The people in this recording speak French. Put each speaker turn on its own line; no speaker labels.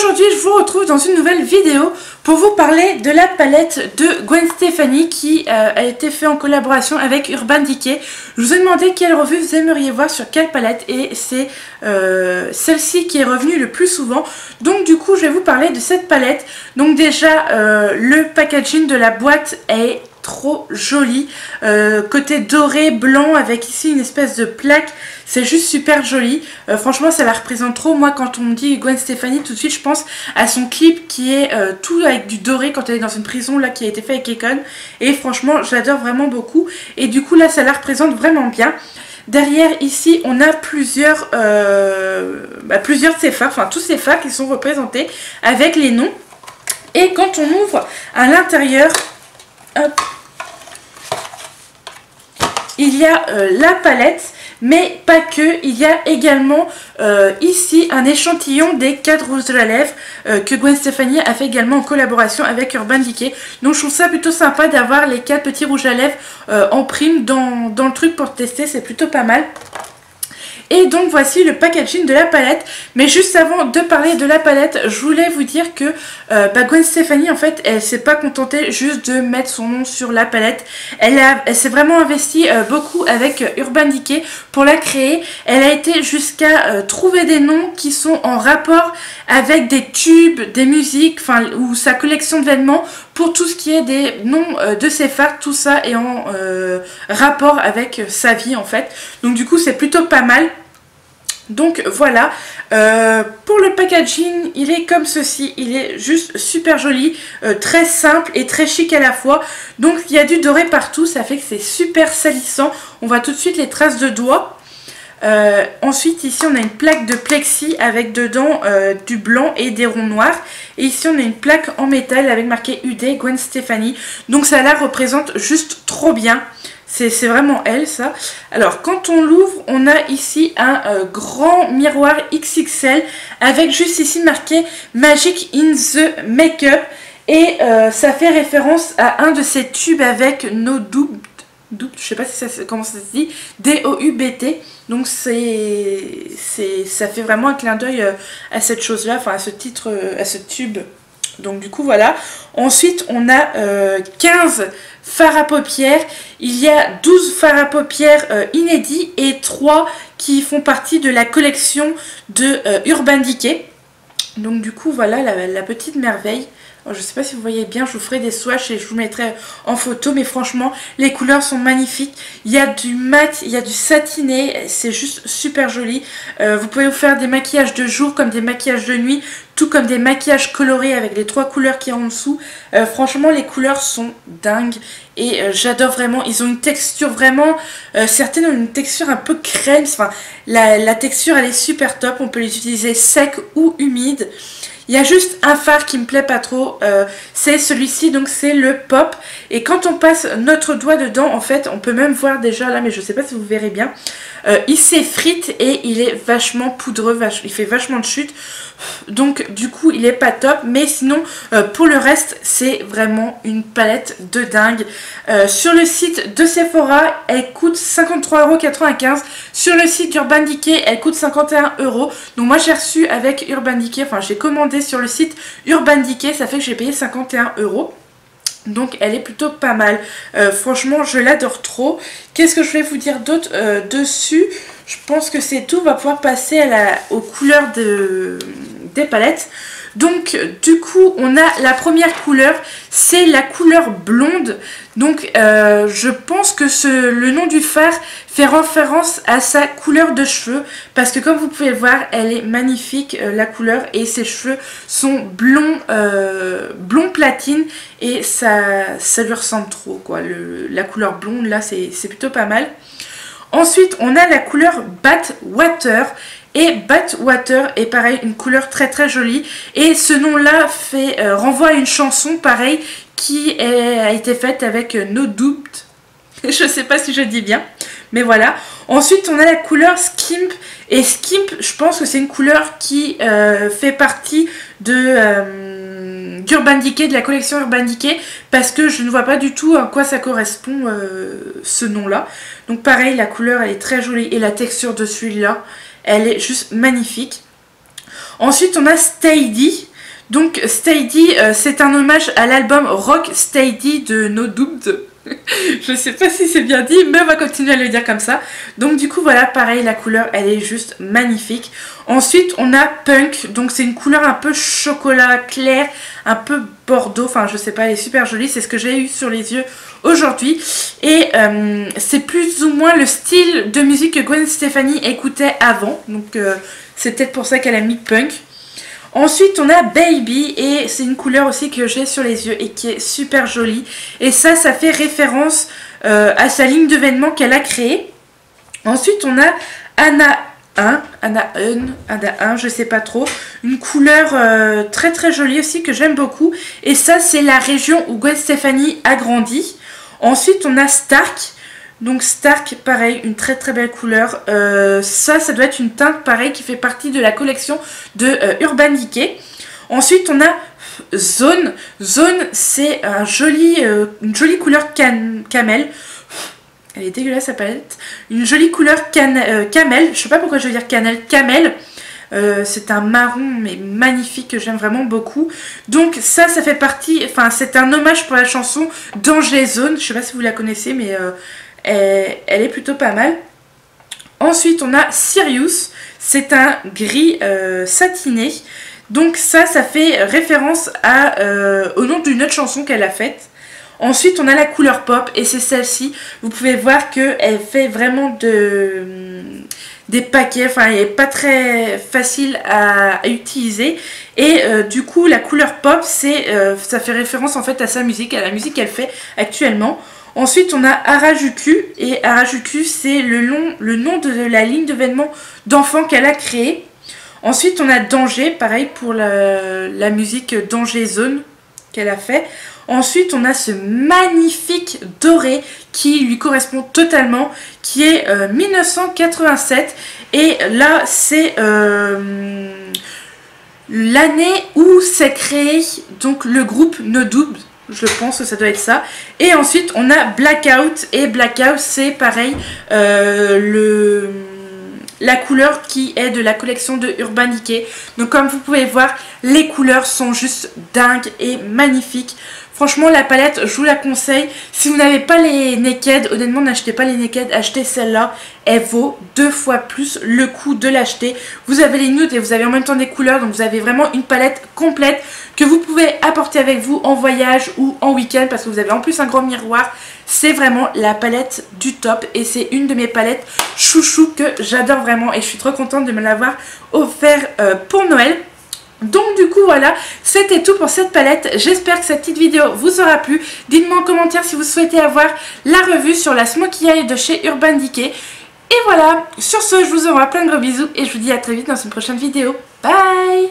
Aujourd'hui, je vous retrouve dans une nouvelle vidéo pour vous parler de la palette de Gwen Stefani qui a été faite en collaboration avec Urban Decay. Je vous ai demandé quelle revue vous aimeriez voir sur quelle palette et c'est celle-ci qui est revenue le plus souvent. Donc du coup, je vais vous parler de cette palette. Donc déjà, le packaging de la boîte est trop joli, côté doré blanc avec ici une espèce de plaque, c'est juste super joli. Franchement ça la représente trop. Moi quand on me dit Gwen Stefani, tout de suite je pense à son clip qui est tout avec du doré quand elle est dans une prison là, qui a été fait avec Akon, et franchement j'adore vraiment beaucoup et du coup là ça la représente vraiment bien. Derrière ici on a plusieurs plusieurs de ces phares, enfin tous ces phares qui sont représentés avec les noms. Et quand on ouvre à l'intérieur, hop, il y a la palette, mais pas que, il y a également ici un échantillon des 4 rouges à lèvres que Gwen Stefani a fait également en collaboration avec Urban Decay. Donc je trouve ça plutôt sympa d'avoir les 4 petits rouges à lèvres en prime dans le truc pour tester, c'est plutôt pas mal. Et donc voici le packaging de la palette. Mais juste avant de parler de la palette, je voulais vous dire que Gwen Stefani en fait elle s'est pas contentée juste de mettre son nom sur la palette. Elle s'est vraiment investie beaucoup avec Urban Decay pour la créer. Elle a été jusqu'à trouver des noms qui sont en rapport avec des tubes, des musiques, enfin ou sa collection de vêtements. Pour tout ce qui est des noms de ses phares, tout ça est en rapport avec sa vie en fait. Donc du coup c'est plutôt pas mal. Donc voilà, pour le packaging, il est comme ceci, il est juste super joli, très simple et très chic à la fois. Donc il y a du doré partout, ça fait que c'est super salissant. On voit tout de suite les traces de doigts. Ensuite ici on a une plaque de plexi avec dedans du blanc et des ronds noirs. Et ici on a une plaque en métal avec marqué UD Gwen Stefani. Donc ça la représente juste trop bien. C'est vraiment elle ça. Alors quand on l'ouvre, on a ici un grand miroir XXL avec juste ici marqué Magic in the Makeup. Et ça fait référence à un de ces tubes avec No Doubt, je sais pas si comment ça se dit, D-O-U-B-T. Donc ça fait vraiment un clin d'œil à cette chose là, enfin à ce titre, à ce tube. Donc du coup voilà. Ensuite on a 15 fards à paupières. Il y a 12 fards à paupières inédits et 3 qui font partie de la collection de Urban Decay. Donc du coup voilà la petite merveille. Alors, je ne sais pas si vous voyez bien, je vous ferai des swatchs et je vous mettrai en photo, mais franchement les couleurs sont magnifiques. Il y a du mat, il y a du satiné, c'est juste super joli. Vous pouvez vous faire des maquillages de jour comme des maquillages de nuit, tout comme des maquillages colorés avec les 3 couleurs qui y a en dessous. Franchement les couleurs sont dingues et j'adore vraiment. Ils ont une texture vraiment, certaines ont une texture un peu crème, enfin la texture elle est super top. On peut les utiliser sec ou humide. Il y a juste un phare qui me plaît pas trop, c'est celui-ci, donc c'est le Pop. Et quand on passe notre doigt dedans, en fait, on peut même voir déjà là, mais je sais pas si vous verrez bien, il s'effrite et il est vachement poudreux, il fait vachement de chute. Donc du coup il est pas top, mais sinon pour le reste c'est vraiment une palette de dingue. Sur le site de Sephora elle coûte 53,95 €. Sur le site Urban Decay elle coûte 51 €. Donc moi j'ai reçu avec Urban Decay, enfin j'ai commandé sur le site Urban Decay, ça fait que j'ai payé 51 €. Donc elle est plutôt pas mal. Franchement je l'adore trop. Qu'est-ce que je vais vous dire d'autre dessus? Je pense que c'est tout. On va pouvoir passer aux couleurs des palettes. Donc du coup on a la première couleur, c'est la couleur blonde. Donc je pense que le nom du phare fait référence à sa couleur de cheveux, parce que comme vous pouvez le voir elle est magnifique la couleur, et ses cheveux sont blond platine et ça lui ressemble trop quoi. La couleur blonde là c'est plutôt pas mal. Ensuite on a la couleur Bat Water. Et Bat Water est pareil, une couleur très très jolie. Et ce nom là renvoie à une chanson pareil qui a été faite avec No Doubt. Je sais pas si je dis bien, mais voilà. Ensuite on a la couleur Skimp. Et Skimp, je pense que c'est une couleur qui fait partie d'Urban Decay, de la collection Urban Decay, parce que je ne vois pas du tout à quoi ça correspond ce nom là. Donc pareil, la couleur elle est très jolie et la texture de celui-là elle est juste magnifique. Ensuite on a Steady. Donc Steady, c'est un hommage à l'album Rock Steady de No Doubt. Je sais pas si c'est bien dit, mais on va continuer à le dire comme ça. Donc du coup voilà, pareil, la couleur elle est juste magnifique. Ensuite on a Punk, donc c'est une couleur un peu chocolat clair, un peu bordeaux, enfin je sais pas, elle est super jolie, c'est ce que j'ai eu sur les yeux aujourd'hui. Et c'est plus ou moins le style de musique que Gwen Stefani écoutait avant, donc c'est peut-être pour ça qu'elle a mis Punk. Ensuite on a Baby et c'est une couleur aussi que j'ai sur les yeux et qui est super jolie. Et ça fait référence à sa ligne de vêtements qu'elle a créée. Ensuite on a Anna 1, je sais pas trop. Une couleur très très jolie aussi que j'aime beaucoup. Et ça c'est la région où Gwen Stefani a grandi. Ensuite on a Stark. Donc Stark, pareil, une très très belle couleur. Ça doit être une teinte pareil qui fait partie de la collection de Urban Decay. Ensuite on a Zone. Zone c'est une jolie couleur camel. Elle est dégueulasse sa palette. Une jolie couleur camel. Je sais pas pourquoi je veux dire camel. C'est un marron mais magnifique que j'aime vraiment beaucoup. Donc ça fait partie, enfin c'est un hommage pour la chanson Danger Zone. Je sais pas si vous la connaissez mais elle est plutôt pas mal. Ensuite on a Sirius, c'est un gris satiné. Donc ça fait référence au nom d'une autre chanson qu'elle a faite. Ensuite on a la couleur pop et c'est celle-ci. Vous pouvez voir qu'elle fait vraiment des paquets, enfin elle n'est pas très facile à utiliser. Et du coup la couleur pop ça fait référence en fait à sa musique, à la musique qu'elle fait actuellement. Ensuite on a Harajuku et Harajuku c'est le nom de la ligne de vêtements d'enfants qu'elle a créée. Ensuite on a Danger, pareil pour la musique Danger Zone qu'elle a fait. Ensuite on a ce magnifique doré qui lui correspond totalement, qui est 1987 et là c'est l'année où s'est créé donc le groupe No Doubt. Je pense que ça doit être ça. Et ensuite on a Blackout. Et Blackout c'est pareil la couleur qui est de la collection de Urban Decay. Donc comme vous pouvez voir, les couleurs sont juste dingues et magnifiques. Franchement la palette je vous la conseille. Si vous n'avez pas les Naked, honnêtement n'achetez pas les Naked, achetez celle-là. Elle vaut 2 fois plus le coût de l'acheter. Vous avez les nudes et vous avez en même temps des couleurs. Donc vous avez vraiment une palette complète que vous pouvez apporter avec vous en voyage ou en week-end. Parce que vous avez en plus un grand miroir. C'est vraiment la palette du top. Et c'est une de mes palettes chouchou que j'adore vraiment. Et je suis trop contente de me l'avoir offert pour Noël. Donc du coup voilà, c'était tout pour cette palette. J'espère que cette petite vidéo vous aura plu. Dites-moi en commentaire si vous souhaitez avoir la revue sur la Smokey Eye de chez Urban Decay. Et voilà, sur ce je vous envoie plein de gros bisous et je vous dis à très vite dans une prochaine vidéo. Bye!